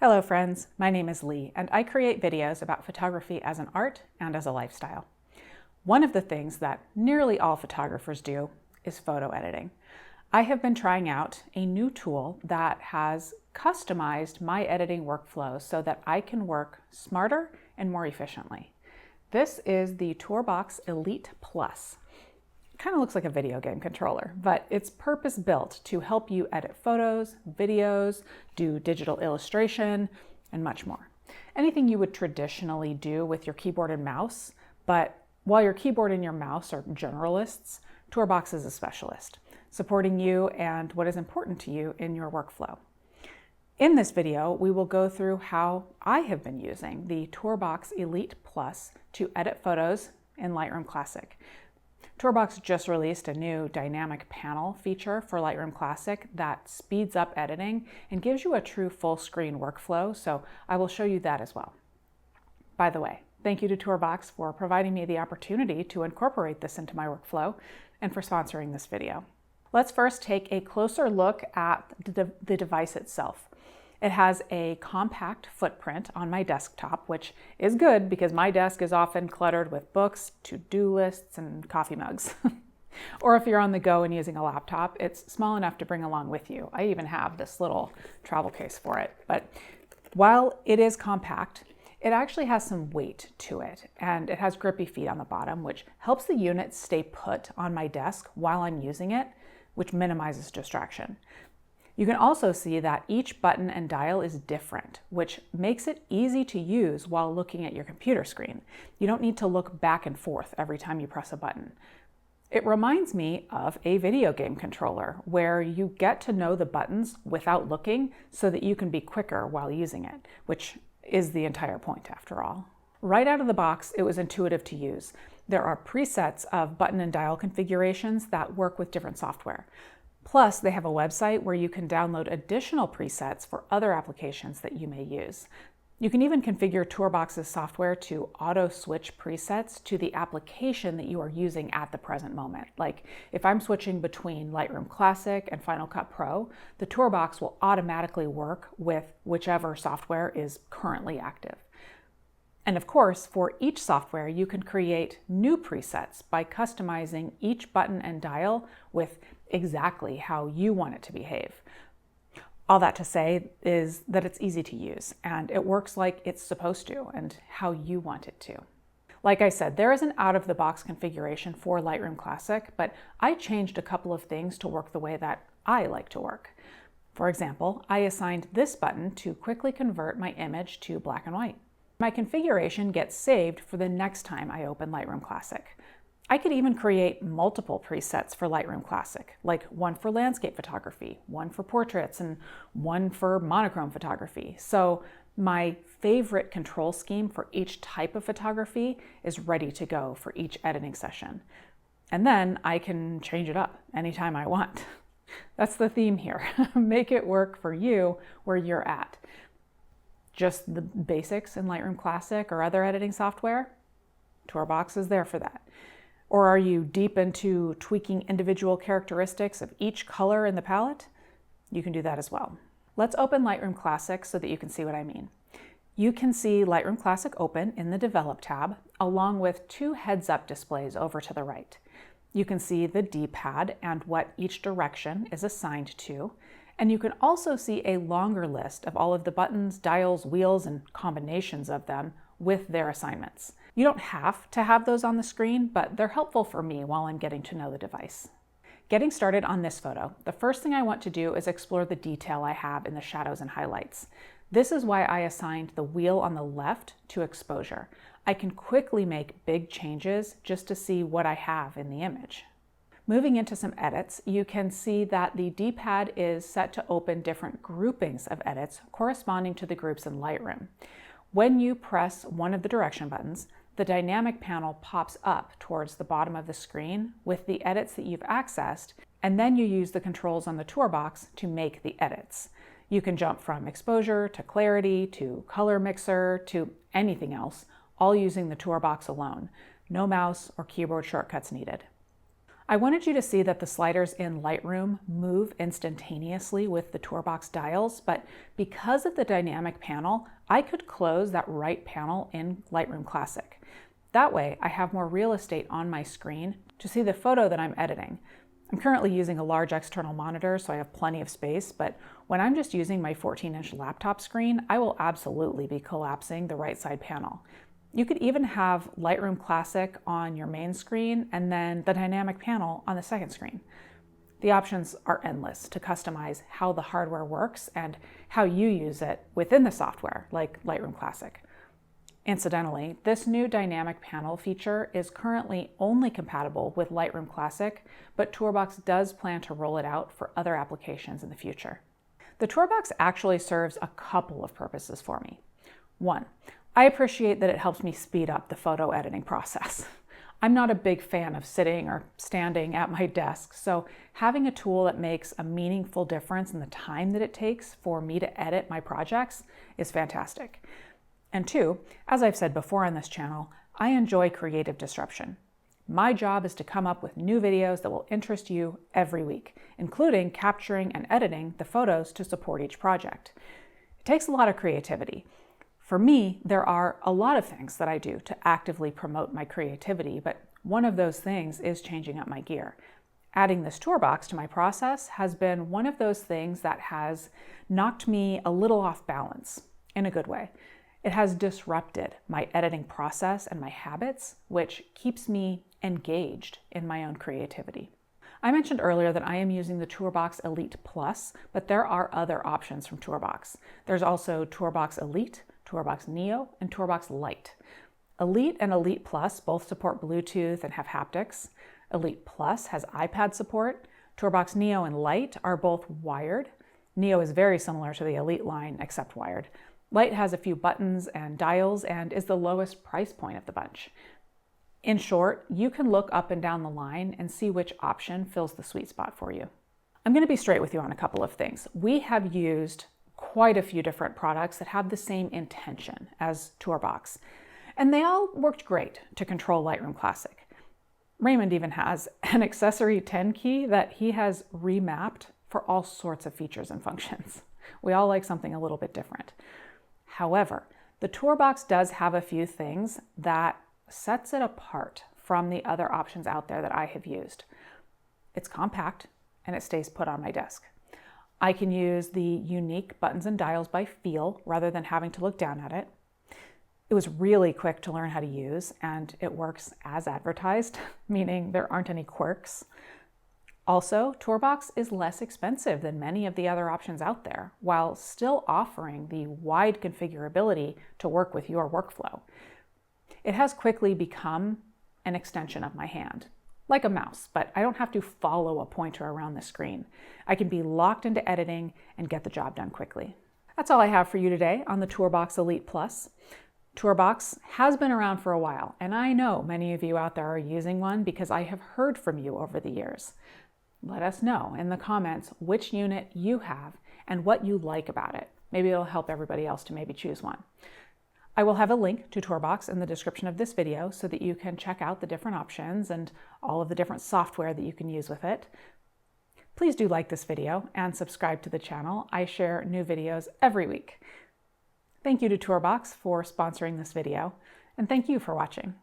Hello friends, my name is Leigh and I create videos about photography as an art and as a lifestyle. One of the things that nearly all photographers do is photo editing. I have been trying out a new tool that has customized my editing workflow so that I can work smarter and more efficiently. This is the Tourbox Elite Plus. Kind of looks like a video game controller, but it's purpose-built to help you edit photos, videos, do digital illustration, and much more. Anything you would traditionally do with your keyboard and mouse, but while your keyboard and your mouse are generalists, Tourbox is a specialist, supporting you and what is important to you in your workflow. In this video, we will go through how I have been using the Tourbox Elite Plus to edit photos in Lightroom Classic. Tourbox just released a new dynamic panel feature for Lightroom Classic that speeds up editing and gives you a true full screen workflow, so I will show you that as well. By the way, thank you to Tourbox for providing me the opportunity to incorporate this into my workflow and for sponsoring this video. Let's first take a closer look at the device itself. It has a compact footprint on my desktop, which is good because my desk is often cluttered with books, to-do lists, and coffee mugs. Or if you're on the go and using a laptop, it's small enough to bring along with you. I even have this little travel case for it. But while it is compact, it actually has some weight to it, and it has grippy feet on the bottom, which helps the unit stay put on my desk while I'm using it, which minimizes distraction. You can also see that each button and dial is different, which makes it easy to use while looking at your computer screen. You don't need to look back and forth every time you press a button. It reminds me of a video game controller where you get to know the buttons without looking so that you can be quicker while using it, which is the entire point after all. Right out of the box, it was intuitive to use. There are presets of button and dial configurations that work with different software. Plus, they have a website where you can download additional presets for other applications that you may use. You can even configure Tourbox's software to auto-switch presets to the application that you are using at the present moment. Like, if I'm switching between Lightroom Classic and Final Cut Pro, the Tourbox will automatically work with whichever software is currently active. And of course, for each software, you can create new presets by customizing each button and dial with exactly how you want it to behave. All that to say is that it's easy to use and it works like it's supposed to and how you want it to. Like I said, there is an out-of-the-box configuration for Lightroom Classic, but I changed a couple of things to work the way that I like to work. For example, I assigned this button to quickly convert my image to black and white. My configuration gets saved for the next time I open Lightroom Classic. I could even create multiple presets for Lightroom Classic, like one for landscape photography, one for portraits, and one for monochrome photography. So my favorite control scheme for each type of photography is ready to go for each editing session. And then I can change it up anytime I want. That's the theme here. Make it work for you where you're at. Just the basics in Lightroom Classic or other editing software? Tourbox is there for that. Or are you deep into tweaking individual characteristics of each color in the palette? You can do that as well. Let's open Lightroom Classic so that you can see what I mean. You can see Lightroom Classic open in the Develop tab, along with two heads-up displays over to the right. You can see the D-pad and what each direction is assigned to, and you can also see a longer list of all of the buttons, dials, wheels, and combinations of them with their assignments. You don't have to have those on the screen, but they're helpful for me while I'm getting to know the device. Getting started on this photo, the first thing I want to do is explore the detail I have in the shadows and highlights. This is why I assigned the wheel on the left to exposure. I can quickly make big changes just to see what I have in the image. Moving into some edits, you can see that the D-pad is set to open different groupings of edits corresponding to the groups in Lightroom. When you press one of the direction buttons, the dynamic panel pops up towards the bottom of the screen with the edits that you've accessed, and then you use the controls on the Tourbox to make the edits. You can jump from exposure to clarity to color mixer to anything else, all using the Tourbox alone. No mouse or keyboard shortcuts needed. I wanted you to see that the sliders in Lightroom move instantaneously with the Tourbox dials, but because of the dynamic panel, I could close that right panel in Lightroom Classic. That way, I have more real estate on my screen to see the photo that I'm editing. I'm currently using a large external monitor, so I have plenty of space, but when I'm just using my 14-inch laptop screen, I will absolutely be collapsing the right side panel. You could even have Lightroom Classic on your main screen and then the dynamic panel on the second screen. The options are endless to customize how the hardware works and how you use it within the software, like Lightroom Classic. Incidentally, this new dynamic panel feature is currently only compatible with Lightroom Classic, but Tourbox does plan to roll it out for other applications in the future. The Tourbox actually serves a couple of purposes for me. One, I appreciate that it helps me speed up the photo editing process. I'm not a big fan of sitting or standing at my desk, so having a tool that makes a meaningful difference in the time that it takes for me to edit my projects is fantastic. And two, as I've said before on this channel, I enjoy creative disruption. My job is to come up with new videos that will interest you every week, including capturing and editing the photos to support each project. It takes a lot of creativity. For me, there are a lot of things that I do to actively promote my creativity, but one of those things is changing up my gear. Adding this Tourbox to my process has been one of those things that has knocked me a little off balance, in a good way. It has disrupted my editing process and my habits, which keeps me engaged in my own creativity. I mentioned earlier that I am using the Tourbox Elite Plus, but there are other options from Tourbox. There's also Tourbox Elite, Tourbox Neo, and Tourbox Lite. Elite and Elite Plus both support Bluetooth and have haptics. Elite Plus has iPad support. Tourbox Neo and Lite are both wired. Neo is very similar to the Elite line, except wired. Lite has a few buttons and dials and is the lowest price point of the bunch. In short, you can look up and down the line and see which option fills the sweet spot for you. I'm going to be straight with you on a couple of things. We have used quite a few different products that have the same intention as Tourbox, and they all worked great to control Lightroom Classic. Raymond even has an accessory 10 key that he has remapped for all sorts of features and functions. We all like something a little bit different. However, the Tourbox does have a few things that sets it apart from the other options out there that I have used. It's compact and it stays put on my desk. I can use the unique buttons and dials by feel rather than having to look down at it. It was really quick to learn how to use, and it works as advertised, meaning there aren't any quirks. Also, Tourbox is less expensive than many of the other options out there, while still offering the wide configurability to work with your workflow. It has quickly become an extension of my hand, like a mouse, but I don't have to follow a pointer around the screen. I can be locked into editing and get the job done quickly. That's all I have for you today on the Tourbox Elite Plus. Tourbox has been around for a while, and I know many of you out there are using one because I have heard from you over the years. Let us know in the comments which unit you have and what you like about it. Maybe it'll help everybody else to maybe choose one. I will have a link to Tourbox in the description of this video so that you can check out the different options and all of the different software that you can use with it. Please do like this video and subscribe to the channel. I share new videos every week. Thank you to Tourbox for sponsoring this video, and thank you for watching.